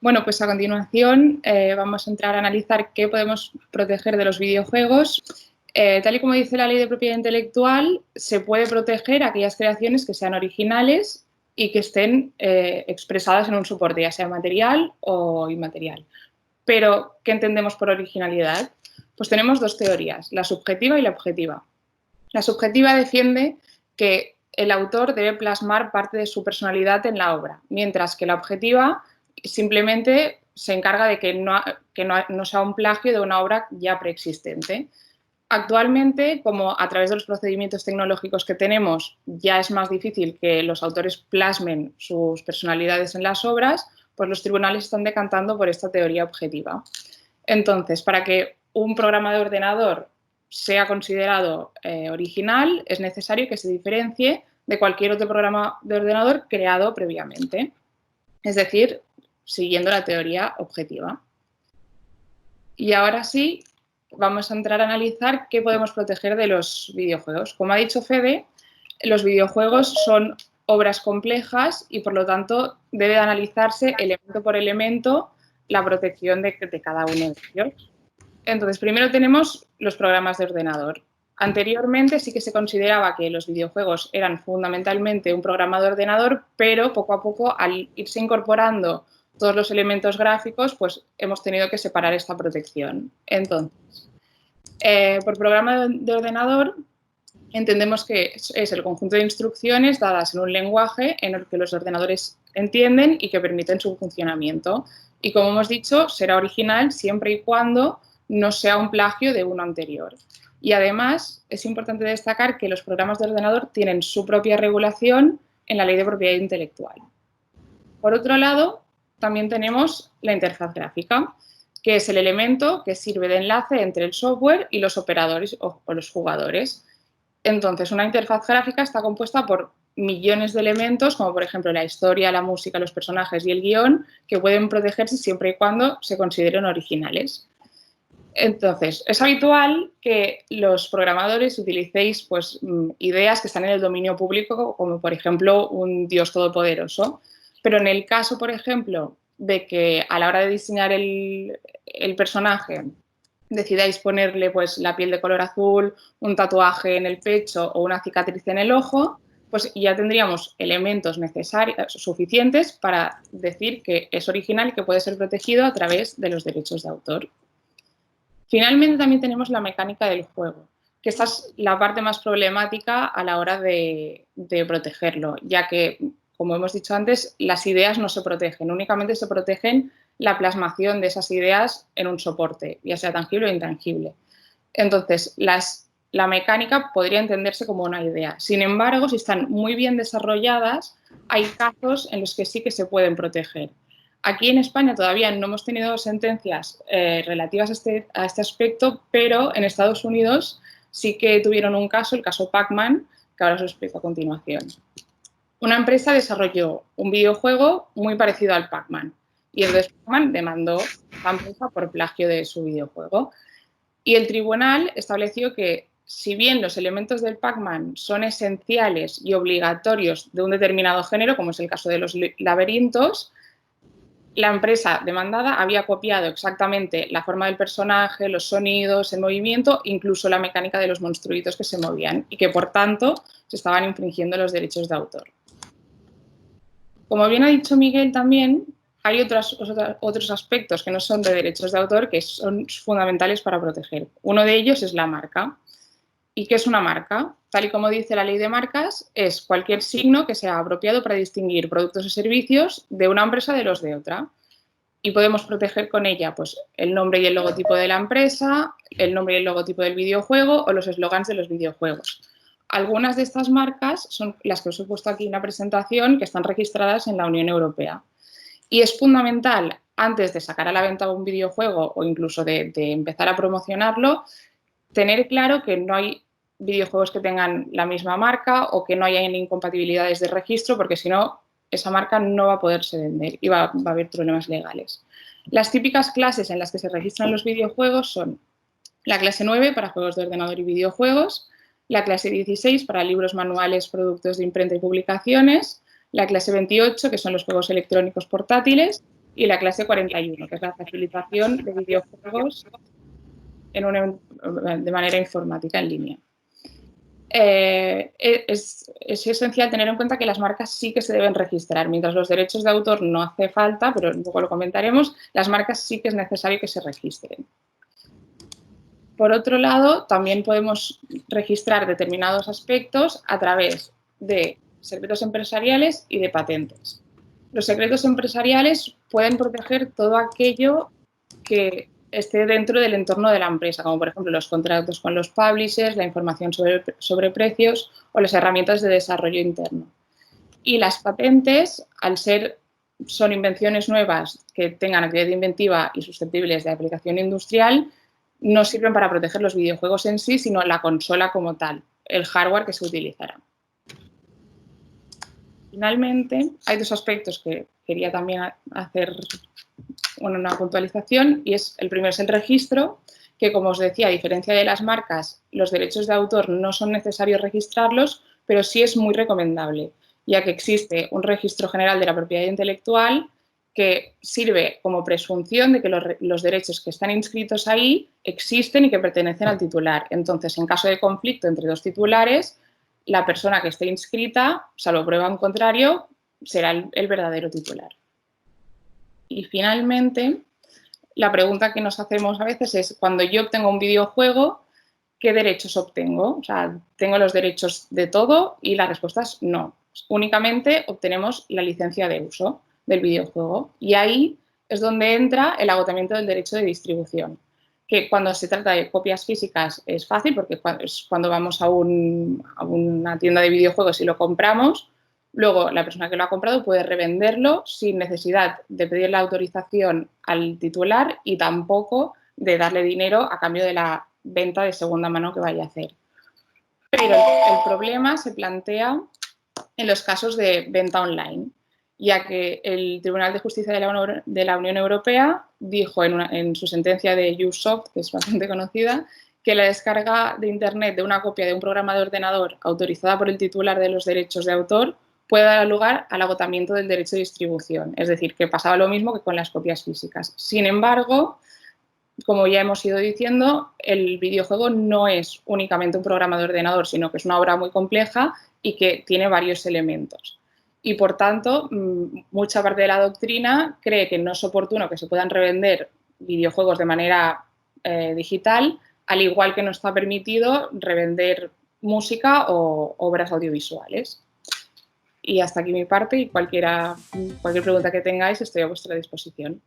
Bueno, pues a continuación vamos a entrar a analizar qué podemos proteger de los videojuegos. Tal y como dice la Ley de Propiedad Intelectual, se puede proteger aquellas creaciones que sean originales y que estén expresadas en un soporte, ya sea material o inmaterial. Pero, ¿qué entendemos por originalidad? Pues tenemos dos teorías, la subjetiva y la objetiva. La subjetiva defiende que el autor debe plasmar parte de su personalidad en la obra, mientras que la objetiva simplemente se encarga de que no sea un plagio de una obra ya preexistente. Actualmente, como a través de los procedimientos tecnológicos que tenemos ya es más difícil que los autores plasmen sus personalidades en las obras, pues los tribunales están decantando por esta teoría objetiva. Entonces, para que un programa de ordenador sea considerado original, es necesario que se diferencie de cualquier otro programa de ordenador creado previamente. Es decir, siguiendo la teoría objetiva. Y ahora sí, vamos a entrar a analizar qué podemos proteger de los videojuegos. Como ha dicho Fede, los videojuegos son obras complejas y, por lo tanto, debe analizarse elemento por elemento la protección de cada uno de ellos. Entonces, primero tenemos los programas de ordenador. Anteriormente sí que se consideraba que los videojuegos eran fundamentalmente un programa de ordenador, pero poco a poco, al irse incorporando todos los elementos gráficos, pues hemos tenido que separar esta protección. Entonces, por programa de ordenador entendemos que es el conjunto de instrucciones dadas en un lenguaje en el que los ordenadores entienden y que permiten su funcionamiento. Y como hemos dicho, será original siempre y cuando no sea un plagio de uno anterior. Y además es importante destacar que los programas de ordenador tienen su propia regulación en la Ley de Propiedad Intelectual. Por otro lado, también tenemos la interfaz gráfica, que es el elemento que sirve de enlace entre el software y los operadores o los jugadores. Entonces, una interfaz gráfica está compuesta por millones de elementos, como por ejemplo la historia, la música, los personajes y el guión, que pueden protegerse siempre y cuando se consideren originales. Entonces, es habitual que los programadores utilicéis pues, ideas que están en el dominio público, como por ejemplo un Dios todopoderoso, pero en el caso, por ejemplo, de que a la hora de diseñar el personaje decidáis ponerle pues, la piel de color azul, un tatuaje en el pecho o una cicatriz en el ojo, pues ya tendríamos elementos necesarios, suficientes para decir que es original y que puede ser protegido a través de los derechos de autor. Finalmente, también tenemos la mecánica del juego, que esta es la parte más problemática a la hora de protegerlo, ya que, como hemos dicho antes, las ideas no se protegen, únicamente se protegen la plasmación de esas ideas en un soporte, ya sea tangible o intangible. Entonces, la mecánica podría entenderse como una idea. Sin embargo, si están muy bien desarrolladas, hay casos en los que sí que se pueden proteger. Aquí en España todavía no hemos tenido sentencias relativas a este aspecto, pero en Estados Unidos sí que tuvieron un caso, el caso Pac-Man, que ahora os lo explico a continuación. Una empresa desarrolló un videojuego muy parecido al Pac-Man y entonces Pac-Man demandó a la empresa por plagio de su videojuego. Y el tribunal estableció que, si bien los elementos del Pac-Man son esenciales y obligatorios de un determinado género, como es el caso de los laberintos, la empresa demandada había copiado exactamente la forma del personaje, los sonidos, el movimiento, incluso la mecánica de los monstruitos que se movían y que, por tanto, se estaban infringiendo los derechos de autor. Como bien ha dicho Miguel también, hay otros aspectos que no son de derechos de autor que son fundamentales para proteger. Uno de ellos es la marca. ¿Y qué es una marca? Tal y como dice la ley de marcas, es cualquier signo que sea apropiado para distinguir productos o servicios de una empresa de los de otra. Y podemos proteger con ella pues, el nombre y el logotipo de la empresa, el nombre y el logotipo del videojuego o los eslogans de los videojuegos. Algunas de estas marcas son las que os he puesto aquí en la presentación, que están registradas en la Unión Europea. Y es fundamental, antes de sacar a la venta un videojuego o incluso de empezar a promocionarlo, tener claro que no hay videojuegos que tengan la misma marca o que no haya incompatibilidades de registro, porque si no, esa marca no va a poderse vender y va a haber problemas legales. Las típicas clases en las que se registran los videojuegos son la clase 9 para juegos de ordenador y videojuegos, la clase 16 para libros, manuales, productos de imprenta y publicaciones, la clase 28, que son los juegos electrónicos portátiles, y la clase 41, que es la facilitación de videojuegos de manera informática en línea. Es esencial tener en cuenta que las marcas sí que se deben registrar, mientras los derechos de autor no hace falta, pero luego lo comentaremos, las marcas sí que es necesario que se registren. Por otro lado, también podemos registrar determinados aspectos a través de secretos empresariales y de patentes. Los secretos empresariales pueden proteger todo aquello que esté dentro del entorno de la empresa, como por ejemplo los contratos con los publishers, la información sobre precios o las herramientas de desarrollo interno. Y las patentes, son invenciones nuevas que tengan actividad inventiva y susceptibles de aplicación industrial, no sirven para proteger los videojuegos en sí, sino la consola como tal, el hardware que se utilizará. Finalmente, hay dos aspectos que quería también hacer una puntualización, y el primero es el registro, que como os decía, a diferencia de las marcas, los derechos de autor no son necesarios registrarlos, pero sí es muy recomendable, ya que existe un registro general de la propiedad intelectual que sirve como presunción de que los derechos que están inscritos ahí existen y que pertenecen al titular. Entonces, en caso de conflicto entre dos titulares, la persona que esté inscrita, salvo prueba en contrario, será el verdadero titular. Y finalmente, la pregunta que nos hacemos a veces es, cuando yo obtengo un videojuego, ¿qué derechos obtengo? O sea, ¿tengo los derechos de todo? Y la respuesta es no. Únicamente obtenemos la licencia de uso del videojuego. Y ahí es donde entra el agotamiento del derecho de distribución, que cuando se trata de copias físicas es fácil, porque es cuando vamos a una tienda de videojuegos y lo compramos. Luego, la persona que lo ha comprado puede revenderlo sin necesidad de pedir la autorización al titular y tampoco de darle dinero a cambio de la venta de segunda mano que vaya a hacer. Pero el problema se plantea en los casos de venta online, ya que el Tribunal de Justicia de la Unión Europea dijo en su sentencia de Ubisoft, que es bastante conocida, que la descarga de Internet de una copia de un programa de ordenador autorizada por el titular de los derechos de autor puede dar lugar al agotamiento del derecho de distribución. Es decir, que pasaba lo mismo que con las copias físicas. Sin embargo, como ya hemos ido diciendo, el videojuego no es únicamente un programa de ordenador, sino que es una obra muy compleja y que tiene varios elementos. Y, por tanto, mucha parte de la doctrina cree que no es oportuno que se puedan revender videojuegos de manera digital, al igual que no está permitido revender música o obras audiovisuales. Y hasta aquí mi parte, y cualquier pregunta que tengáis estoy a vuestra disposición.